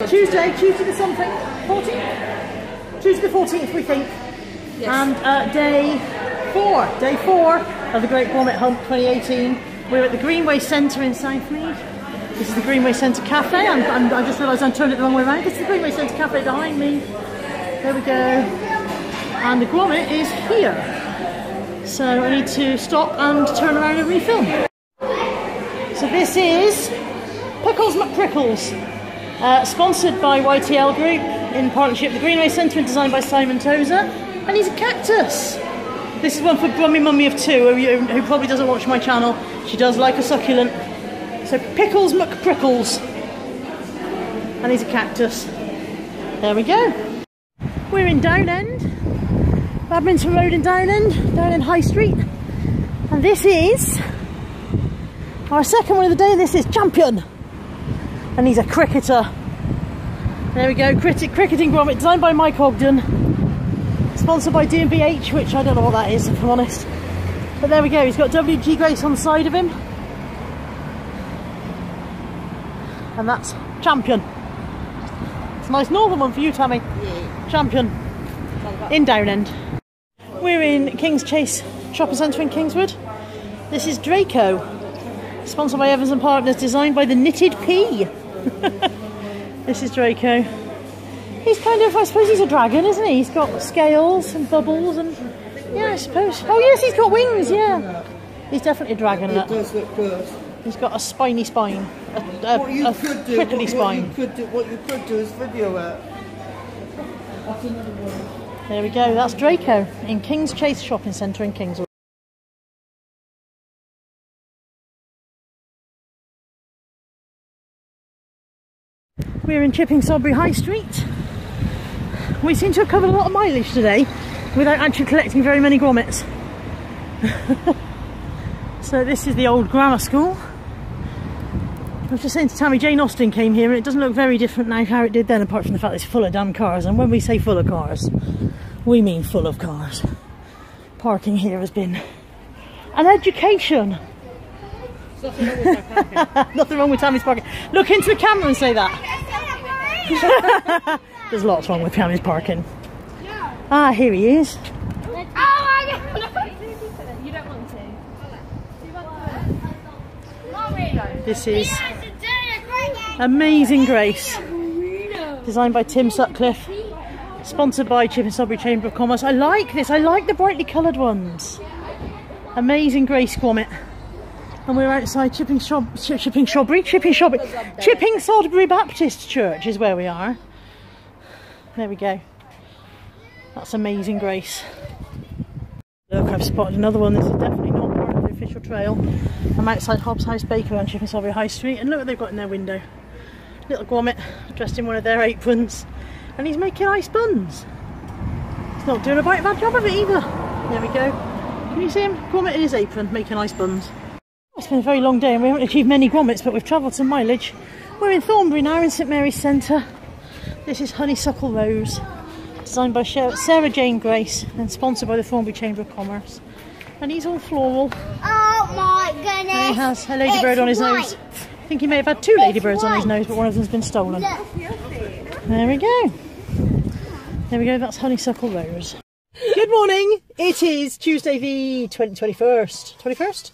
Tuesday the something? 14th? Tuesday the 14th, we think. Yes. And day 4 of the Great Gromit Hunt 2018. We're at the Greenway Centre in Southmead. This is the Greenway Centre Cafe. I just realised I turned it the wrong way around. This is the Greenway Centre Cafe behind me. There we go. And the Gromit is here. So I need to stop and turn around and refilm. So this is Pickles McPrickles, sponsored by YTL Group in partnership with the Greenway Centre and designed by Simon Tozer. And he's a cactus. This is one for Grummy Mummy of 2, who probably doesn't watch my channel. She does like a succulent. So Pickles McPrickles. And he's a cactus. There we go. We're in Downend. Bedminster Road in Downend High Street. And this is our second one of the day. This is Champion. And he's a cricketer. There we go, cricketing Gromit, designed by Mike Ogden. Sponsored by D&BH, which I don't know what that is, if I'm honest. But there we go, he's got WG Grace on the side of him. And that's Champion. It's a nice northern one for you, Tammy. Yeah. Champion. In Downend. We're in King's Chase Shopping Centre in Kingswood. This is Draco. Sponsored by Evans & Partners, designed by the Knitted Pea. This is Draco. He's kind of, I suppose he's a dragon, isn't he? He's got scales and bubbles and... Yeah, I suppose. Oh yes, he's got wings, yeah. He's definitely a dragon. It does look good. He's got a spiny spine. A prickly spine. What you could do is video it. There we go, that's Draco in King's Chase Shopping Centre in Kingswood. We're in Chipping Sodbury High Street. We seem to have covered a lot of mileage today without actually collecting very many grommets. So this is the old grammar school. I was just saying to Tammy, Jane Austen came here and it doesn't look very different now how it did then, apart from the fact that it's full of damn cars. And when we say full of cars, we mean full of cars. Parking here has been an education. Nothing wrong with Tammy's parking. Look into the camera and say that. There's lots wrong with Tammy's parking. Ah, here he is. You don't want to. This is Amazing Grace, designed by Tim Sutcliffe, sponsored by Chipping Sodbury Chamber of Commerce. I like this. I like the brightly coloured ones. Amazing Grace Gromit. And we're outside Chipping Sodbury Baptist Church is where we are. There we go. That's Amazing Grace. Look, I've spotted another one. This is definitely not part of the official trail. I'm outside Hobbs House Bakery on Chipping Sodbury High Street, and look what they've got in their window. Little Gromit dressed in one of their aprons, and he's making ice buns. He's not doing a bad job of it either. There we go. Can you see him? Gromit in his apron making ice buns. It's been a very long day and we haven't achieved many grommets, but we've travelled some mileage. We're in Thornbury now in St Mary's Centre. This is Honeysuckle Rose, designed by Sarah Jane Grace and sponsored by the Thornbury Chamber of Commerce. And he's all floral. Oh my goodness! And he has a ladybird on his nose. I think he may have had 2 ladybirds on his nose, but one of them's been stolen. There we go. There we go, that's Honeysuckle Rose. Good morning! It is Tuesday the 21st. 21st?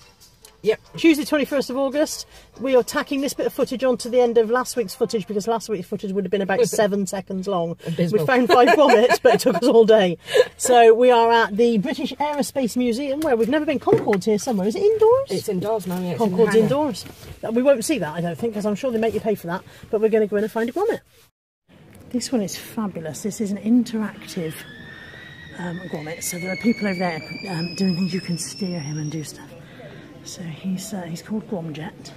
Yep. Tuesday 21st of August. We are tacking this bit of footage onto the end of last week's footage because last week's footage would have been about 7 seconds long. We found 5 grommets, but it took us all day. So we are at the British Aerospace Museum, where we've never been. Concorde's here somewhere. Is it indoors? It's indoors now, yeah. Concorde's indoors. We won't see that, I don't think, because I'm sure they make you pay for that. But we're going to go in and find a grommet. This one is fabulous. This is an interactive grommet. So there are people over there doing things. You can steer him and do stuff. So he's called Courgette.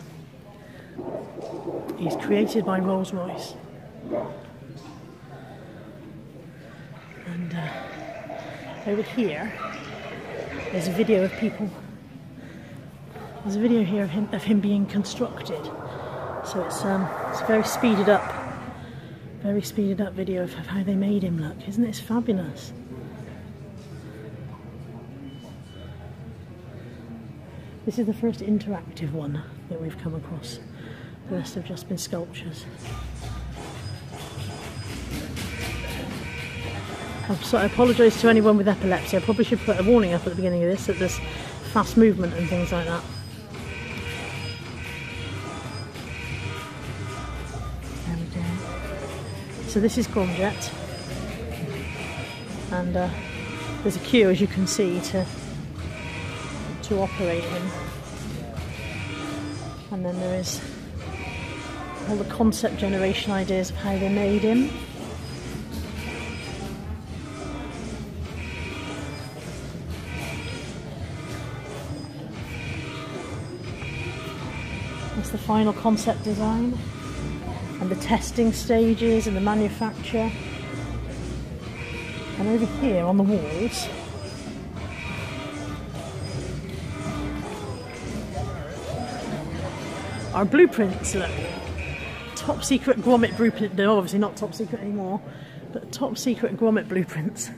He's created by Rolls-Royce. And over here, there's a video of people. There's a video here of him being constructed. So it's a very speeded up video of how they made him look. Isn't this fabulous? This is the first interactive one that we've come across. The rest have just been sculptures. So I apologise to anyone with epilepsy. I probably should put a warning up at the beginning of this that there's fast movement and things like that. There we go. So this is Courgette, and there's a queue, as you can see, to operate him. And then there is all the concept generation ideas of how they made him. That's the final concept design, and the testing stages and the manufacture. And over here on the walls are blueprints. Look, top secret Gromit blueprint. They're obviously not top secret anymore, but top secret Gromit blueprints.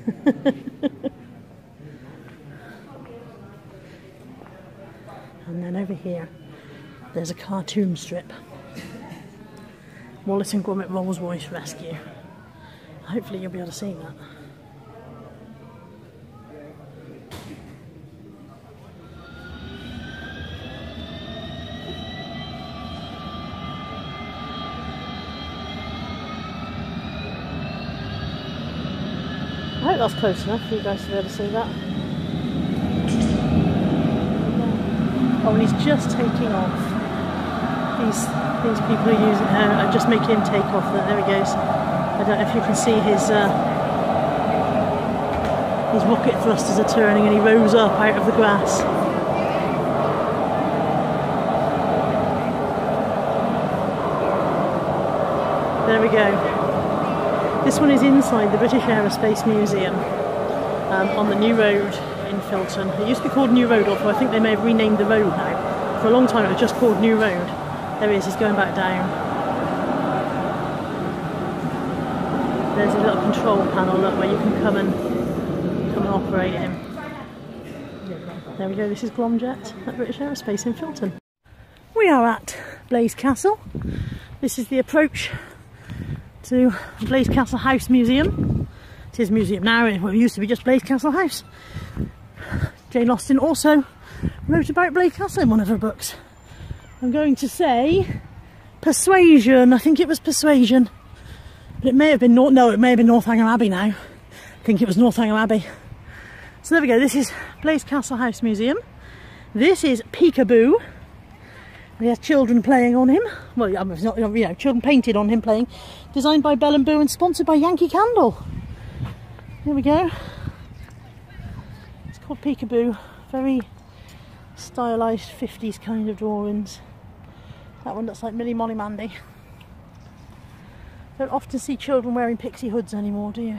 And then over here there's a cartoon strip. Wallace and Gromit Rollie Rescue. Hopefully you'll be able to see that. I hope that's close enough for you guys to be able to see that. Oh, and he's just taking off. These people are using are just making him take off. There he goes. I don't know if you can see his rocket thrusters are turning, and he rose up out of the grass. There we go. This one is inside the British Aerospace Museum on the New Road in Filton. It used to be called New Road, although I think they may have renamed the road now. For a long time it was just called New Road. There he is, he's going back down. There's a little control panel, look, where you can come and operate him. There we go, this is Courgette at British Aerospace in Filton. We are at Blaise Castle. This is the approach to Blaise Castle House Museum. It is a museum now, it used to be just Blaise Castle House. Jane Austen also wrote about Blaise Castle in one of her books. I'm going to say Persuasion. I think it was Persuasion. But it may have been it may have been Northanger Abbey now. I think it was Northanger Abbey. So there we go, this is Blaise Castle House Museum. This is Peekaboo. He has children playing on him. Well, it's not, you know, children painted on him playing. Designed by Bell & Boo and sponsored by Yankee Candle. Here we go. It's called Peekaboo. Very stylised 50s kind of drawings. That one looks like Millie Molly Mandy. Don't often see children wearing pixie hoods anymore, do you?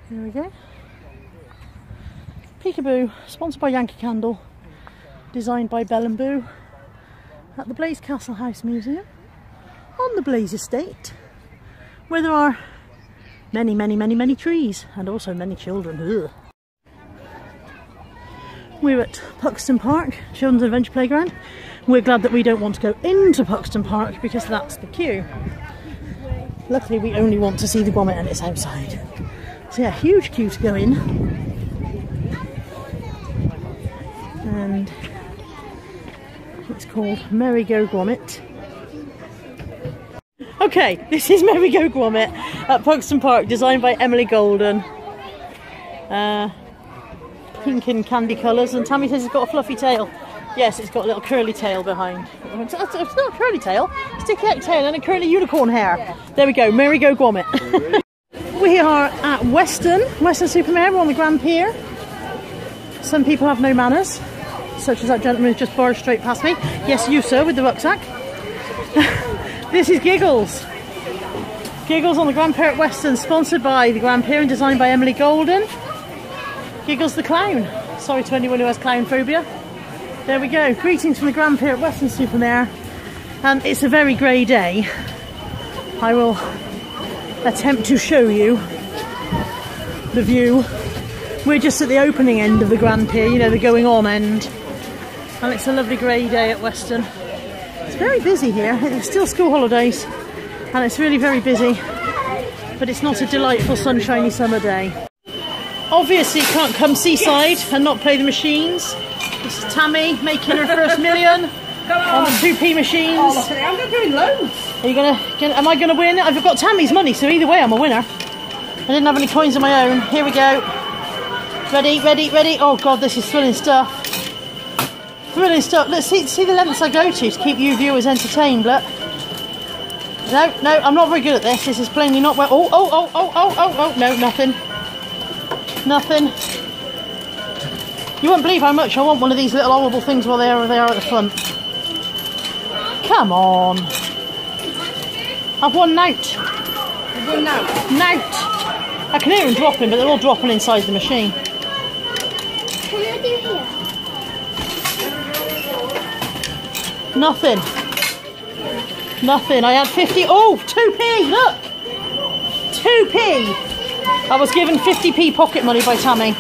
There we go. Peekaboo, sponsored by Yankee Candle, designed by Bell & Boo, at the Blaise Castle House Museum, on the Blaise Estate, where there are many, many, many, many trees, and also many children. Ugh. We're at Buxton Park, Children's Adventure Playground. We're glad that we don't want to go into Buxton Park because that's the queue. Luckily we only want to see the Gromit and it's outside. So yeah, huge queue to go in. And it's called Merry Go Gromit. Okay, this is Merry Go Gromit at Buxton Park, designed by Emily Golden. Pink and candy colours, and Tammy says it's got a fluffy tail. Yes, it's got a little curly tail behind. It's not a curly tail, sticky out tail and a curly unicorn hair. There we go, Merry Go Gromit. We are at Weston-super-Mare. We're on the Grandpere. Some people have no manners, such as that gentleman who just barged straight past me. Yes, you sir, with the rucksack. This is Giggles. Giggles on the Grandpere at Weston, sponsored by the Grandpere and designed by Emily Golden. Giggles the clown. Sorry to anyone who has clown phobia. There we go. Greetings from the Grandpere at Weston-super-Mare. And it's a very grey day. I will attempt to show you the view. We're just at the opening end of the Grandpere, you know, the going on end. And it's a lovely grey day at Weston. It's very busy here. It's still school holidays. and it's really very busy, but it's not a delightful sunshiny summer day. Obviously you can't come seaside and not play the machines. This is Tammy making her first million on the 2p machines. Oh, look at it. I'm doing loads. Are you am I gonna win? I've got Tammy's money, so either way I'm a winner. I didn't have any coins of my own. Here we go. Ready, ready, ready. Oh god, this is thrilling stuff. Thrilling stuff. Let's see the lengths I go to keep you viewers entertained. Look. No, I'm not very good at this. This is plainly not well. Oh, no, nothing. Nothing. You won't believe how much I want one of these little horrible things while they are at the front. Come on. I've won nout. You've won nout? Nout. I can hear them dropping, but they're all dropping inside the machine. Can I do here? Nothing. Nothing. I had 50. Oh, 2p. Look. 2p. I was given 50p pocket money by Tammy,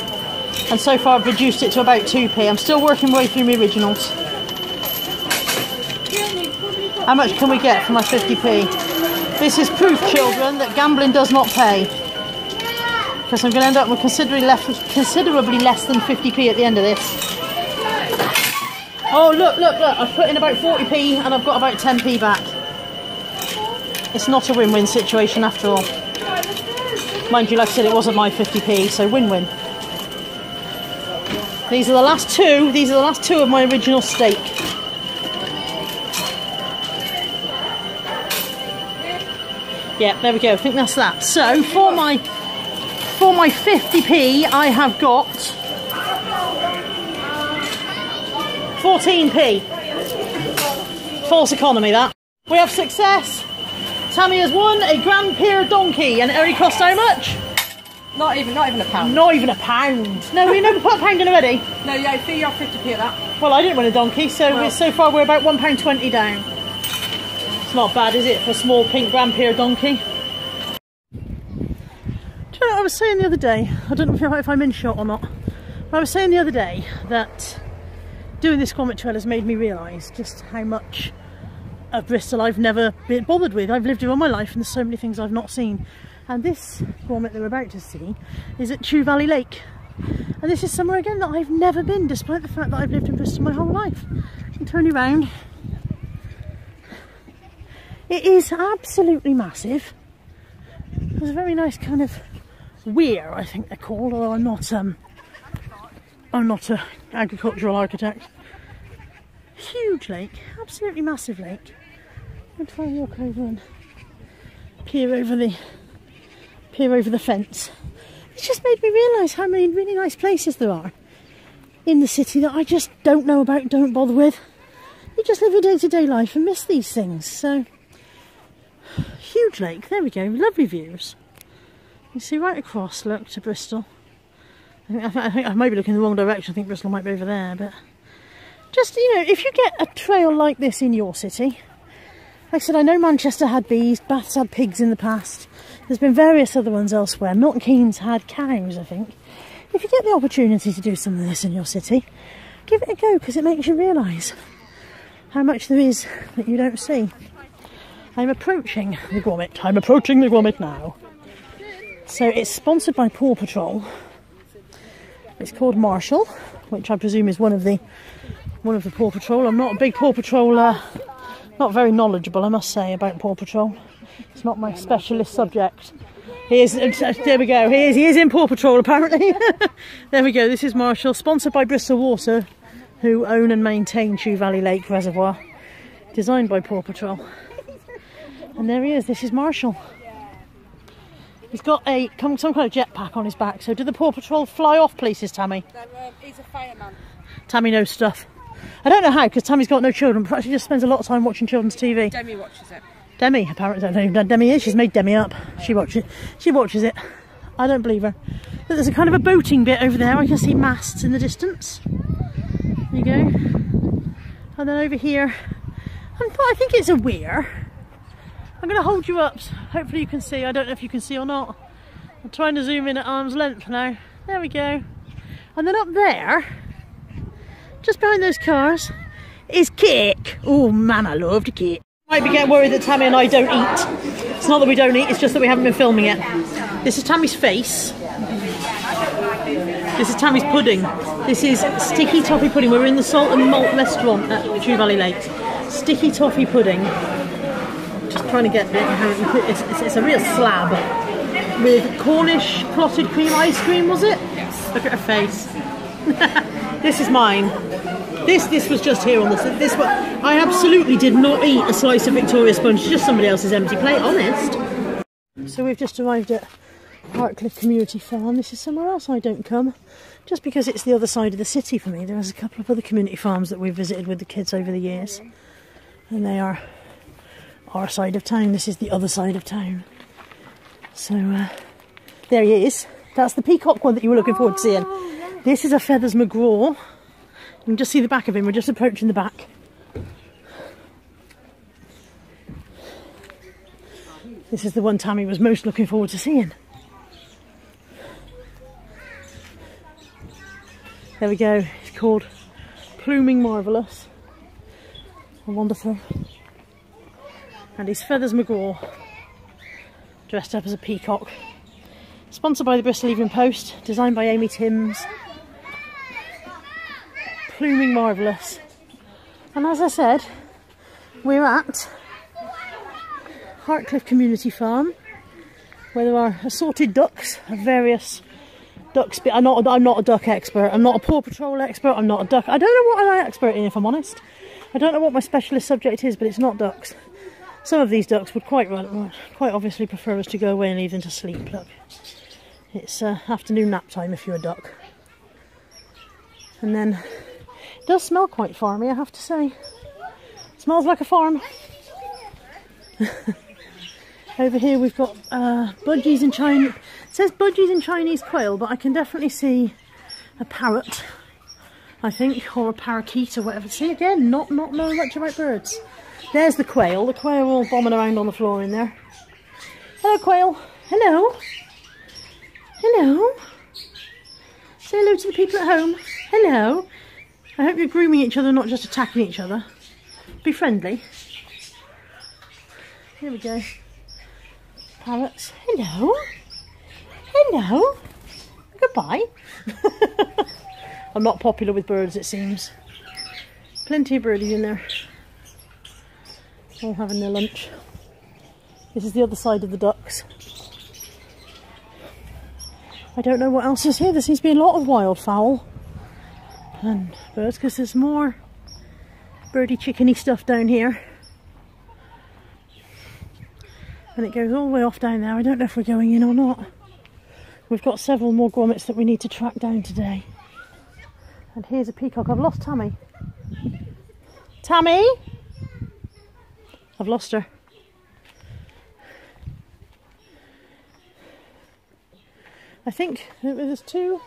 and so far I've reduced it to about 2p. I'm still working my way through my originals. How much can we get for my 50p? This is proof, children, that gambling does not pay. Because I'm going to end up with considerably less than 50p at the end of this. Oh, look. I've put in about 40p and I've got about 10p back. It's not a win-win situation after all. Mind you, like I said, it wasn't my 50p, so win-win. These are the last two. These are the last two of my original stake. Yeah, there we go. I think that's that. So for my 50p, I have got 14p. False economy, that. We have success. Tammy has won a Grandpere donkey, and it only cost how much? Not even a pound. Not even a pound. No, we never put a pound in already. No, yeah, I figure you're 50p at that. Well, I didn't win a donkey, so so far we're about £1.20 down. It's not bad, is it, for a small pink Grandpere donkey? Do you know what I was saying the other day? I don't know if I'm in shot or not. But I was saying the other day that doing this Gromit trail has made me realise just how much of Bristol I've never been bothered with. I've lived here all my life and there's so many things I've not seen. And this Gromit that we're about to see is at Chew Valley Lake. And this is somewhere again that I've never been, despite the fact that I've lived in Bristol my whole life. And turn you round. It is absolutely massive. There's a very nice kind of weir, I think they're called, although I'm not an agricultural architect. Huge lake, absolutely massive lake. I'm trying to walk over and peer over the fence. It's just made me realise how many really nice places there are in the city that I just don't know about, don't bother with. You just live your day-to-day life and miss these things. So, huge lake, there we go, lovely views. You see right across, look, to Bristol. I think I might be looking in the wrong direction. I think Bristol might be over there, but just, you know, if you get a trail like this in your city, like I said, I know Manchester had bees, Bath's had pigs in the past. There's been various other ones elsewhere. Milton Keynes had cows, I think. If you get the opportunity to do some of this in your city, give it a go, because it makes you realise how much there is that you don't see. I'm approaching the Gromit. I'm approaching the Gromit now. So it's sponsored by Paw Patrol. It's called Marshall, which I presume is one of the Paw Patrol. I'm not a big Paw Patrol, not very knowledgeable, I must say, about Paw Patrol. It's not my specialist subject. There we go. He is in Paw Patrol apparently. There we go. This is Marshall, sponsored by Bristol Water, who own and maintain Chew Valley Lake Reservoir, designed by Paw Patrol. And there he is. This is Marshall. He's got some kind of jetpack on his back. So do the Paw Patrol fly off places, Tammy? He's a fireman. Tammy knows stuff. I don't know how, because Tammy's got no children, but she just spends a lot of time watching children's TV. Demi watches it. Demi, apparently, I don't know who Demi is. She's made Demi up. She watches it. I don't believe her. But there's a kind of a boating bit over there. I can see masts in the distance. There you go. And then over here, I think it's a weir. I'm going to hold you up. Hopefully you can see. I don't know if you can see or not. I'm trying to zoom in at arm's length now. There we go. And then up there, just behind those cars, is cake. Oh man, I love the cake. Might be getting worried that Tammy and I don't eat. It's not that we don't eat, it's just that we haven't been filming it. This is Tammy's face. This is Tammy's pudding. This is sticky toffee pudding. We're in the Salt and Malt restaurant at True Valley Lakes. Sticky toffee pudding. Just trying to get it. It's a real slab. With Cornish clotted cream ice cream, was it? Yes. Look at her face. This is mine. This was just here on this one. I absolutely did not eat a slice of Victoria sponge, just somebody else's empty plate, honest. So we've just arrived at Heartcliff Community Farm. This is somewhere else I don't come, just because it's the other side of the city for me. There's a couple of other community farms that we've visited with the kids over the years, and they are our side of town. This is the other side of town. So there he is. That's the peacock one that you were looking forward to seeing. This is a Feathers McGraw. You can just see the back of him. We're just approaching the back. This is the one Tammy was most looking forward to seeing. There we go. It's called Pluming Marvellous. Wonderful. And he's Feathers McGraw, dressed up as a peacock. Sponsored by the Bristol Evening Post, designed by Amy Timms. Pluming Marvellous. And as I said, we're at Heartcliff Community Farm, where there are assorted ducks of various ducks. I'm not a duck expert. I'm not a Paw Patrol expert. I'm not a duck. I don't know what I'm an expert in, if I'm honest. I don't know what my specialist subject is, but it's not ducks. Some of these ducks would quite obviously prefer us to go away and leave them to sleep. Look, it's afternoon nap time if you're a duck. And then it does smell quite farmy, I have to say. It smells like a farm. Over here we've got budgies and Chinese. It says budgies and Chinese quail, but I can definitely see a parrot, I think, or a parakeet or whatever. See, again, not knowing much about birds. There's the quail. The quail all bombing around on the floor in there. Hello, quail. Hello. Hello. Say hello to the people at home. Hello. I hope you're grooming each other, not just attacking each other. Be friendly. Here we go. Parrots. Hello. Hello. Goodbye. I'm not popular with birds, it seems. Plenty of birdies in there. All having their lunch. This is the other side of the ducks. I don't know what else is here. There seems to be a lot of wildfowl and birds, because there's more birdie chickeny stuff down here. And it goes all the way off down there. I don't know if we're going in or not. We've got several more grommets that we need to track down today. And here's a peacock. I've lost Tammy. Tammy? I've lost her. I think there's two.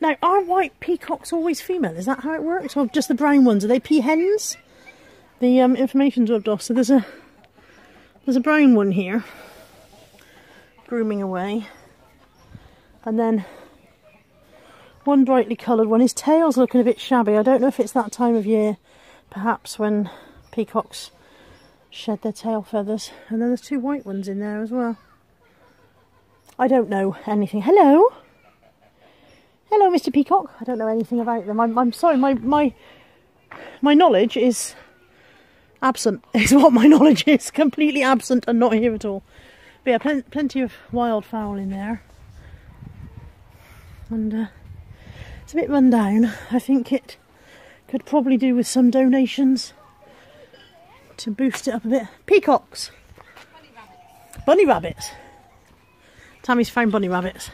Now, are white peacocks always female? Is that how it works? Or just the brown ones? Are they peahens? The information's rubbed off. So there's a brown one here, grooming away. And then one brightly coloured one. His tail's looking a bit shabby. I don't know if it's that time of year, perhaps, when peacocks shed their tail feathers. And then there's two white ones in there as well. I don't know anything. Hello? Hello, Mr. Peacock. I don't know anything about them. I'm sorry, my knowledge is absent, is what my knowledge is. Completely absent and not here at all. But yeah, plenty of wildfowl in there. And it's a bit run down. I think it could probably do with some donations to boost it up a bit. Peacocks! Bunny rabbits! Tammy's found bunny rabbits.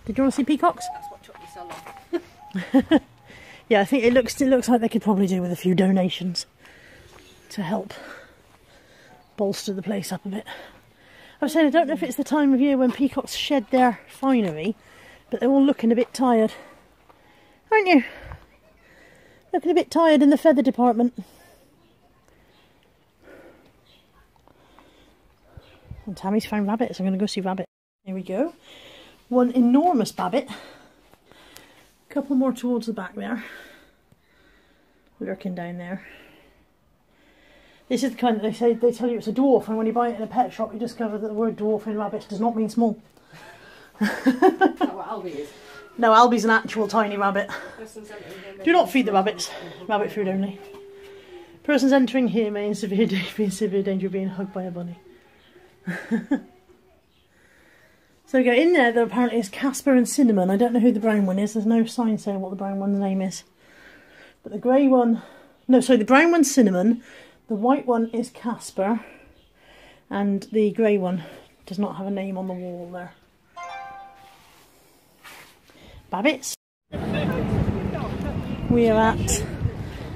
Did you want to see peacocks? That's what took me so long. Yeah, I think it looks like they could probably do with a few donations to help bolster the place up a bit. I was saying, I don't know if it's the time of year when peacocks shed their finery, but they're all looking a bit tired. Aren't you? Looking a bit tired in the feather department. And Tammy's found rabbits. I'm going to go see rabbit. Here we go. One enormous babbit. A couple more towards the back there. Lurking down there. This is the kind that they tell you it's a dwarf, and when you buy it in a pet shop, you discover that the word dwarf in rabbits does not mean small. That's what Albie is. No, Albie's an actual tiny rabbit. Do not feed the rabbits. Rabbit food only. Persons entering here may be in severe danger of being hugged by a bunny. So we go in there. There apparently is Casper and Cinnamon. I don't know who the brown one is. There's no sign saying what the brown one's name is. But the grey one... No, sorry, the brown one's Cinnamon. The white one is Casper. And the grey one does not have a name on the wall there. Babbits. We are at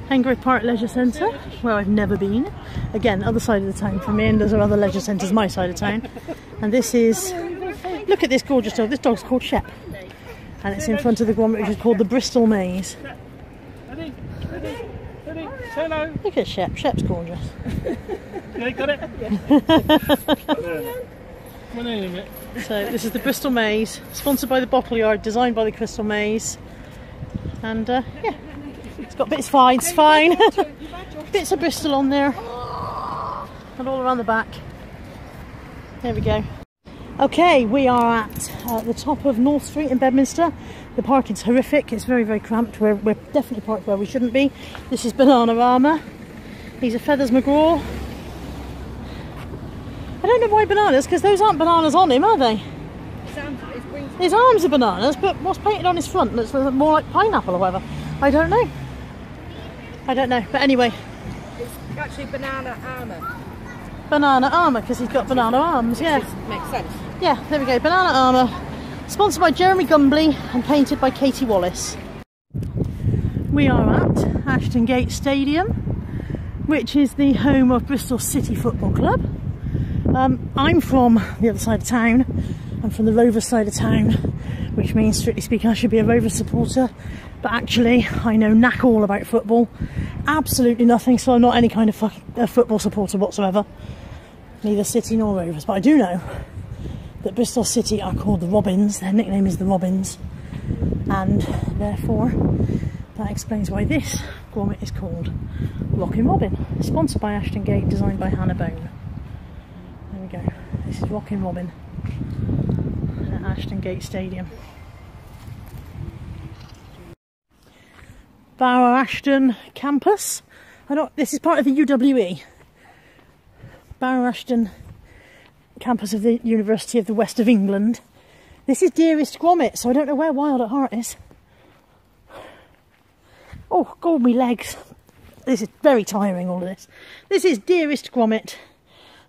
Hengrove Park Leisure Centre, where I've never been. Again, other side of the town from me, and there's other leisure centres my side of town. And this is... Look at this gorgeous dog. This dog's called Shep. And it's in front of the Gromit, which is called the Bristol Maze. Hello. Look at Shep. Shep's gorgeous. Yeah, got it? Come on in, mate. So this is the Bristol Maze, sponsored by the Bottle Yard, designed by the Crystal Maze. And yeah, it's got bits fine, it's fine. Bits of Bristol on there. And all around the back. There we go. Okay, we are at the top of North Street in Bedminster. The parking's horrific, it's very, very cramped. We're definitely parked where we shouldn't be. This is Bananarama. These are Feathers McGraw. I don't know why bananas, because those aren't bananas on him, are they? His arms are bananas, but what's painted on his front looks more like pineapple or whatever. I don't know. I don't know, but anyway. It's actually banana armour. Banana armour, because he's got banana arms, yeah. Makes sense. Yeah, there we go, banana armour. Sponsored by Jeremy Gumbly and painted by Katie Wallace. We are at Ashton Gate Stadium, which is the home of Bristol City Football Club. I'm from the other side of town. I'm from the Rovers side of town, which means, strictly speaking, I should be a Rovers supporter. But actually, I know knack all about football. Absolutely nothing, so I'm not any kind of football supporter whatsoever. Neither City nor Rovers. But I do know that Bristol City are called the Robins. Their nickname is the Robins. And therefore, that explains why this Gromit is called Rockin' Robin. Sponsored by Ashton Gate, designed by Hannah Bone. There we go. This is Rockin' Robin at Ashton Gate Stadium. Ashton Campus. This is part of the UWE. Ashton Campus of the University of the West of England. This is Dearest Gromit, so I don't know where Wild at Heart is. Oh, God, me legs. This is very tiring, all of this. This is Dearest Gromit,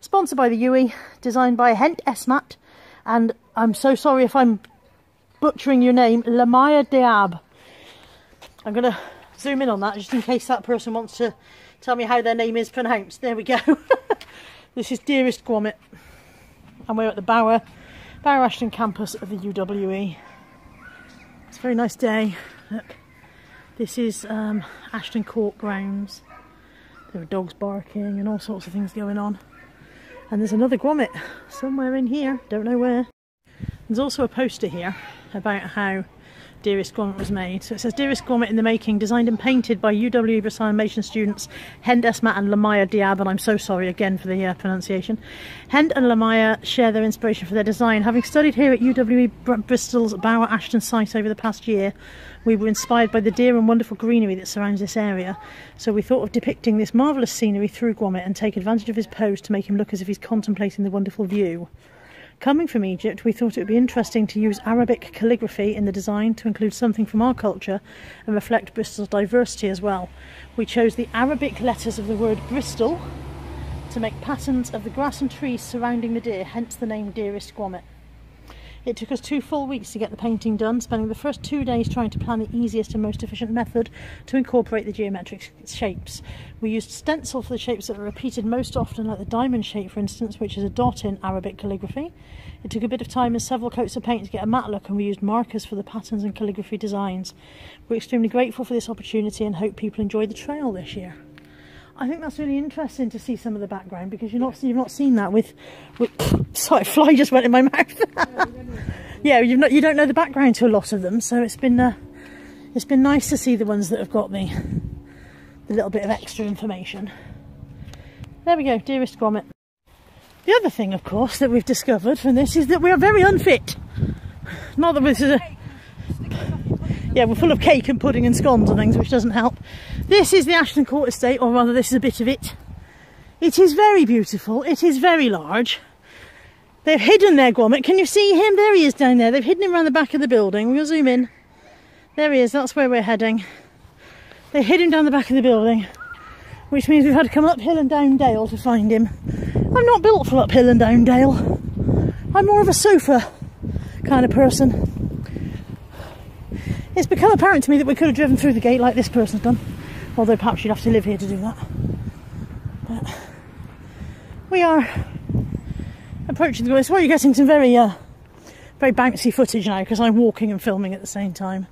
sponsored by the UE, designed by Hent Esmat, and I'm so sorry if I'm butchering your name, Lamaya Diab. I'm going to zoom in on that just in case that person wants to tell me how their name is pronounced. There we go. This is Dearest Gromit, and we're at the Ashton campus of the UWE. It's a very nice day. Look, this is Ashton Court grounds. There are dogs barking and all sorts of things going on. And there's another Gromit somewhere in here, don't know where. There's also a poster here about how Dearest Gromit was made. So it says Dearest Gromit in the making, designed and painted by UWE Bristol animation students Hend Esmat and Lamaya Diab, and I'm so sorry again for the pronunciation. Hend and Lamaya share their inspiration for their design. Having studied here at UWE Bristol's Bower Ashton site over the past year, we were inspired by the dear and wonderful greenery that surrounds this area, so we thought of depicting this marvellous scenery through Gromit and take advantage of his pose to make him look as if he's contemplating the wonderful view. Coming from Egypt, we thought it would be interesting to use Arabic calligraphy in the design to include something from our culture and reflect Bristol's diversity as well. We chose the Arabic letters of the word Bristol to make patterns of the grass and trees surrounding the deer, hence the name Dearest Gromit. It took us 2 full weeks to get the painting done, spending the first 2 days trying to plan the easiest and most efficient method to incorporate the geometric shapes. We used stencil for the shapes that are repeated most often, like the diamond shape for instance, which is a dot in Arabic calligraphy. It took a bit of time and several coats of paint to get a matte look, and we used markers for the patterns and calligraphy designs. We're extremely grateful for this opportunity and hope people enjoy the trail this year. I think that's really interesting to see some of the background, because you've not seen that with sorry, fly just went in my mouth. Yeah, you don't know the background to a lot of them, so it's been nice to see the ones that have got the little bit of extra information. There we go, Dearest Gromit. The other thing, of course, that we've discovered from this is that we are very unfit. Not that this is a... Yeah, we're full of cake and pudding and scones and things, which doesn't help. This is the Ashton Court estate, or rather this is a bit of it. It is very beautiful. It is very large. They've hidden their Gromit. Can you see him? There he is down there. They've hidden him around the back of the building. We'll zoom in. There he is. That's where we're heading. They hid him down the back of the building, which means we've had to come uphill and down dale to find him. I'm not built for uphill and down dale. I'm more of a sofa kind of person. It's become apparent to me that we could have driven through the gate like this person's done, although perhaps you'd have to live here to do that. But we are approaching the... That's why you're getting some very bouncy footage now, because I'm walking and filming at the same time.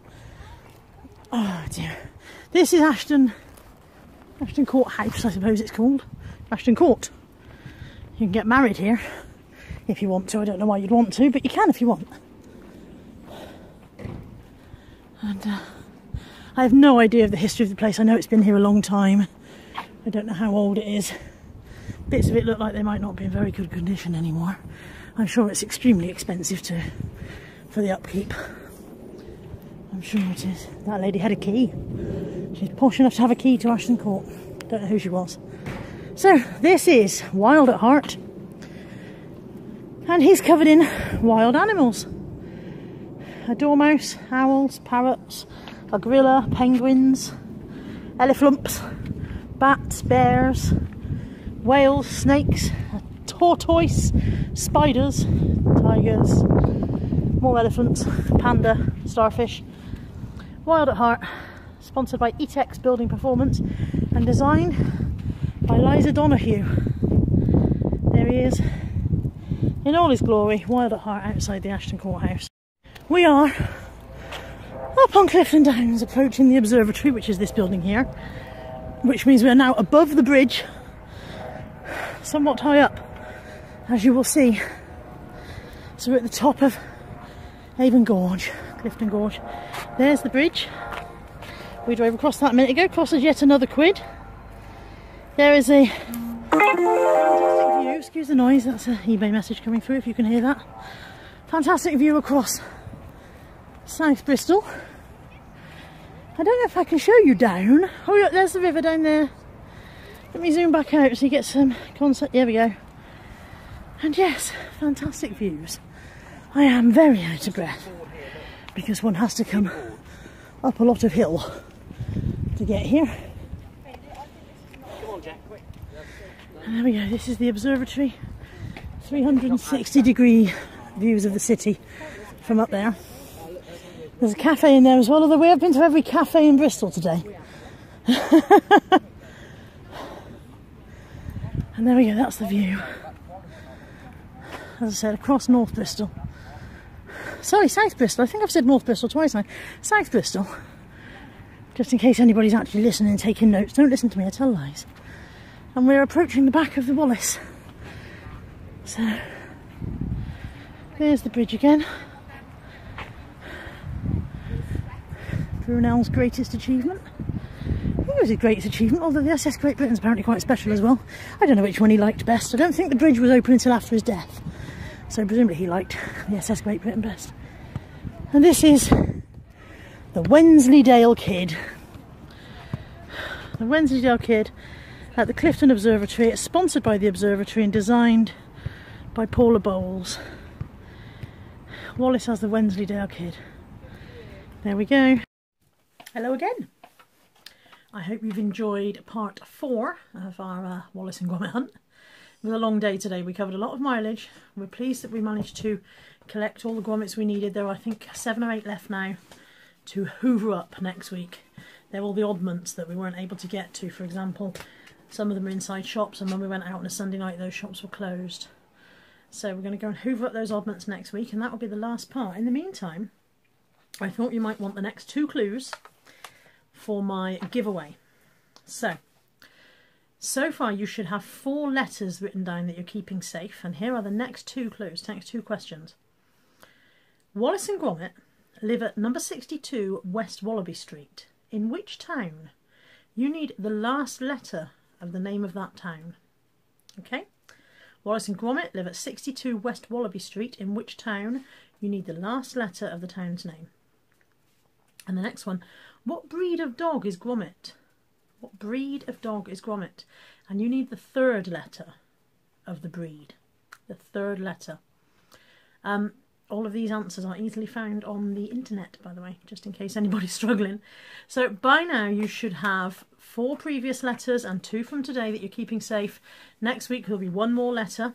Oh dear. This is Ashton Court House, I suppose it's called. Ashton Court. You can get married here if you want to. I don't know why you'd want to, but you can if you want. And I have no idea of the history of the place. I know it's been here a long time. I don't know how old it is. Bits of it look like they might not be in very good condition anymore. I'm sure it's extremely expensive for the upkeep. I'm sure it is. That lady had a key. She's posh enough to have a key to Ashton Court. Don't know who she was. So this is Wild at Heart. And he's covered in wild animals. A dormouse, owls, parrots, a gorilla, penguins, elephants, bats, bears, whales, snakes, a tortoise, spiders, tigers, more elephants, panda, starfish. Wild at Heart, sponsored by Etex Building Performance and designed by Liza Donahue. There he is in all his glory, Wild at Heart outside the Ashton Court house. We are up on Clifton Downs, approaching the observatory, which is this building here, which means we are now above the bridge, somewhat high up, as you will see. So we're at the top of Avon Gorge, Clifton Gorge. There's the bridge. We drove across that a minute ago, crosses yet another quid. There is a fantastic view, excuse the noise, that's an eBay message coming through if you can hear that. Fantastic view across South Bristol. I don't know if I can show you down. Oh look, there's the river down there. Let me zoom back out so you get some concept. There we go. And yes, fantastic views. I am very out of breath because one has to come up a lot of hill to get here. And there we go, this is the observatory. 360-degree views of the city from up there. There's a cafe in there as well, although we have been to every cafe in Bristol today. And there we go, that's the view. As I said, across North Bristol. Sorry, South Bristol. I think I've said North Bristol twice now. South Bristol. Just in case anybody's actually listening and taking notes. Don't listen to me, I tell lies. And we're approaching the back of the Wallace. So, there's the bridge again. Brunel's greatest achievement. I think it was his greatest achievement, although the SS Great Britain's apparently quite special as well. I don't know which one he liked best. I don't think the bridge was open until after his death. So presumably he liked the SS Great Britain best. And this is the Wensleydale Kid. The Wensleydale Kid at the Clifton Observatory. It's sponsored by the observatory and designed by Paula Bowles. Wallace has the Wensleydale Kid. There we go. Hello again. I hope you've enjoyed part 4 of our Wallace and Gromit hunt. It was a long day today. We covered a lot of mileage. We're pleased that we managed to collect all the grommets we needed. There are, I think, 7 or 8 left now to hoover up next week. They're all the oddments that we weren't able to get to. For example, some of them are inside shops, and when we went out on a Sunday night, those shops were closed. So we're going to go and hoover up those oddments next week, and that will be the last part. In the meantime, I thought you might want the next 2 clues for my giveaway. So far you should have 4 letters written down that you're keeping safe, and here are the next 2 clues, next 2 questions. Wallace and Gromit live at number 62 West Wallaby Street. In which town? You need the last letter of the name of that town. Okay. Wallace and Gromit live at 62 West Wallaby Street. In which town? You need the last letter of the town's name. And the next one, what breed of dog is Gromit? What breed of dog is Gromit? And you need the third letter of the breed. The third letter. All of these answers are easily found on the internet, by the way, just in case anybody's struggling. So by now you should have 4 previous letters and 2 from today that you're keeping safe. Next week there'll be 1 more letter,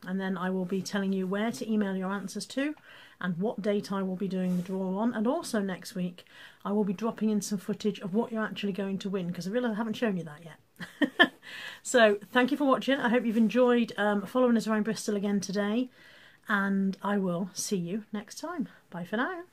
and then I will be telling you where to email your answers to and what date I will be doing the draw on. And also next week I will be dropping in some footage of what you're actually going to win, because I realise I haven't shown you that yet. So thank you for watching. I hope you've enjoyed following us around Bristol again today. And I will see you next time. Bye for now.